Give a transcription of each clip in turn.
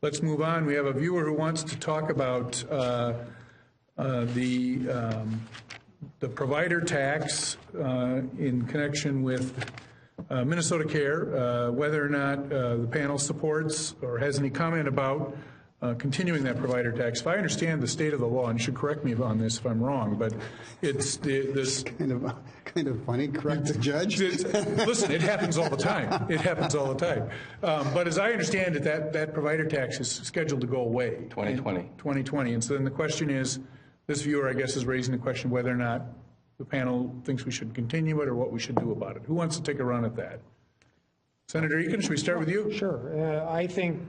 Let's move on. We have a viewer who wants to talk about the provider tax in connection with Minnesota Care, whether or not the panel supports or has any comment about continuing that provider tax. If I understand the state of the law, and you should correct me on this if I'm wrong, but it's this kind of funny. Correct the judge. Listen, it happens all the time. It happens all the time. But as I understand it, that provider tax is scheduled to go away. 2020. 2020. And so then the question is, this viewer, I guess, is raising the question whether or not the panel thinks we should continue it or what we should do about it. Who wants to take a run at that? Senator Eakin, should we start with you? Sure. I think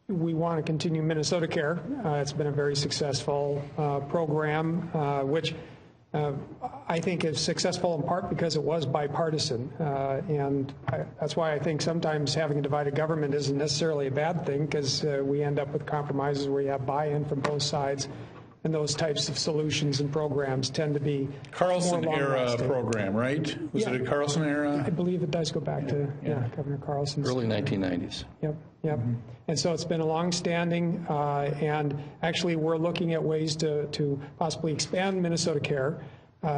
we want to continue Minnesota Care. It's been a very successful program, which I think is successful in part because it was bipartisan. That's why I think sometimes having a divided government isn't necessarily a bad thing, because we end up with compromises where you have buy-in from both sides. And those types of solutions and programs tend to be Carlson era program, right? Was it a Carlson era? I believe it does go back to Governor Carlson's early 1990s. Yep. Mm-hmm. And so it's been a long-standing, and actually we're looking at ways to possibly expand Minnesota Care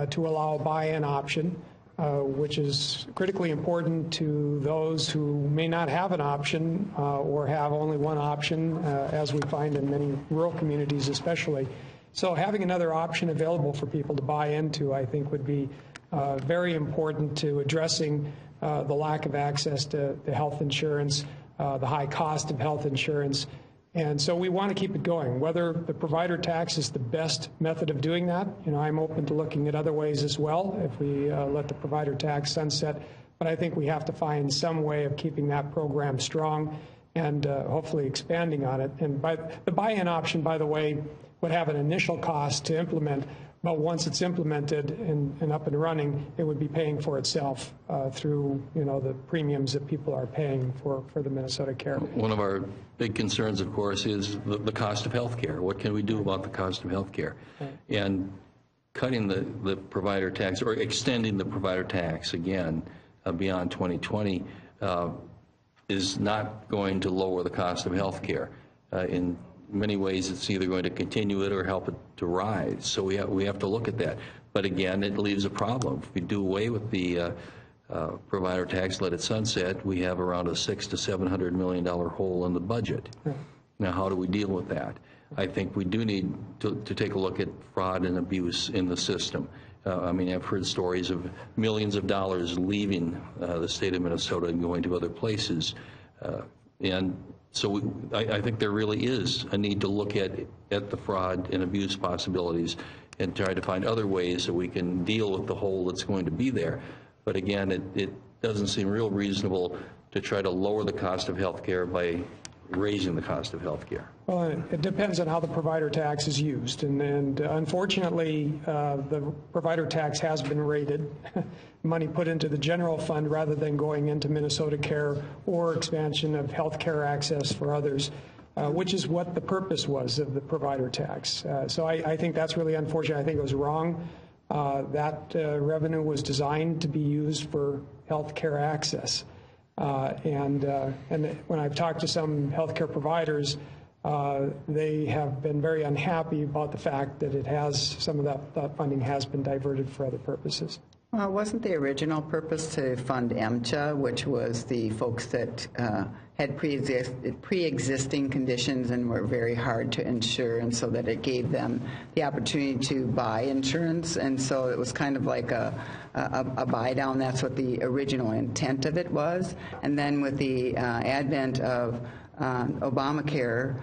to allow a buy-in option, which is critically important to those who may not have an option or have only one option, as we find in many rural communities especially. So having another option available for people to buy into, I think, would be very important to addressing the lack of access to health insurance, the high cost of health insurance. And so we want to keep it going. Whether the provider tax is the best method of doing that, I'm open to looking at other ways as well if we let the provider tax sunset. But I think we have to find some way of keeping that program strong and hopefully expanding on it. And the buy-in option, by the way, would have an initial cost to implement, but once it's implemented and up and running, it would be paying for itself through the premiums that people are paying for the Minnesota Care. One of our big concerns, of course, is the cost of health care. What can we do about the cost of health care? Right. And cutting the provider tax or extending the provider tax again beyond 2020 is not going to lower the cost of health care. In many ways, it's either going to continue it or help it to rise. So we have to look at that. But again, it leaves a problem. If we do away with the provider tax, let it sunset, we have around a $600 to $700 million hole in the budget. Now, how do we deal with that? I think we do need to take a look at fraud and abuse in the system. I've heard stories of millions of dollars leaving the state of Minnesota and going to other places. So I think there really is a need to look at the fraud and abuse possibilities and try to find other ways that we can deal with the hole that's going to be there. But again, it doesn't seem real reasonable to try to lower the cost of health care by raising the cost of health care. Well, it depends on how the provider tax is used. And unfortunately, the provider tax has been raided, money put into the general fund rather than going into Minnesota Care or expansion of health care access for others, which is what the purpose was of the provider tax. So I think that's really unfortunate. I think it was wrong. That revenue was designed to be used for health care access. And when I've talked to some healthcare providers, they have been very unhappy about the fact that some of that funding has been diverted for other purposes. Well, wasn't the original purpose to fund MCHA, which was the folks that had pre-existing conditions and were very hard to insure, and so that it gave them the opportunity to buy insurance, and so it was kind of like a buy down. That's what the original intent of it was. And then with the advent of Obamacare,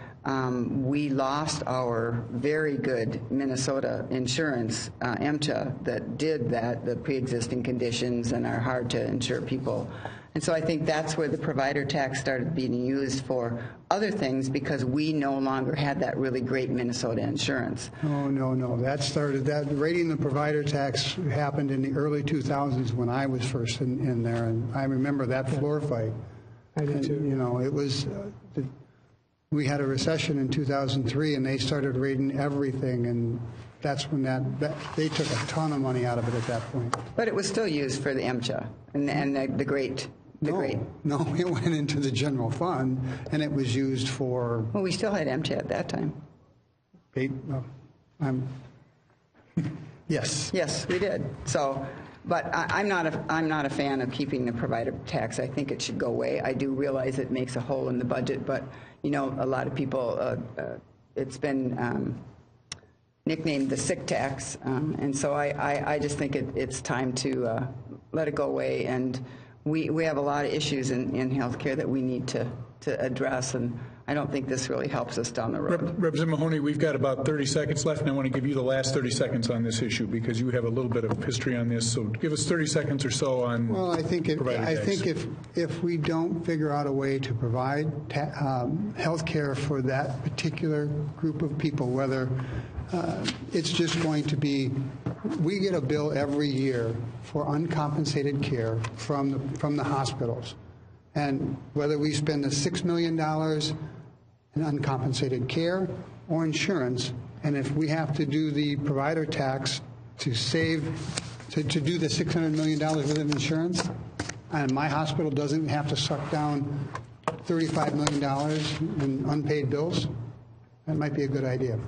we lost our very good Minnesota insurance, MCHA, that did that, the pre-existing conditions and are hard to insure people. And so I think that's where the provider tax started being used for other things, because we no longer had that really great Minnesota insurance. Oh, no. That raiding the provider tax happened in the early 2000s when I was first in there, and I remember that floor fight. I do too. It was... we had a recession in 2003, and they started raiding everything, and that's when they took a ton of money out of it at that point. But it was still used for the MCHA and the great great. No, it went into the general fund, and it was used for, Well, we still had MCHA at that time. yes. Yes, we did. So, but I'm not a fan of keeping the provider tax. I think it should go away. I do realize it makes a hole in the budget, but, you know, a lot of people, it's been nicknamed the sick tax, and so I just think it's time to let it go away. And we have a lot of issues in healthcare that we need to address, and I don't think this really helps us down the road. Representative Mahoney, we've got about 30 seconds left, and I want to give you the last 30 seconds on this issue because you have a little bit of history on this. So give us 30 seconds or so on Well, I think provider tax. if we don't figure out a way to provide health care for that particular group of people, whether it's just going to be, we get a bill every year for uncompensated care from the hospitals. And whether we spend the $6 million in uncompensated care or insurance, and if we have to do the provider tax to do the $600 million worth of insurance, and my hospital doesn't have to suck down $35 million in unpaid bills, that might be a good idea.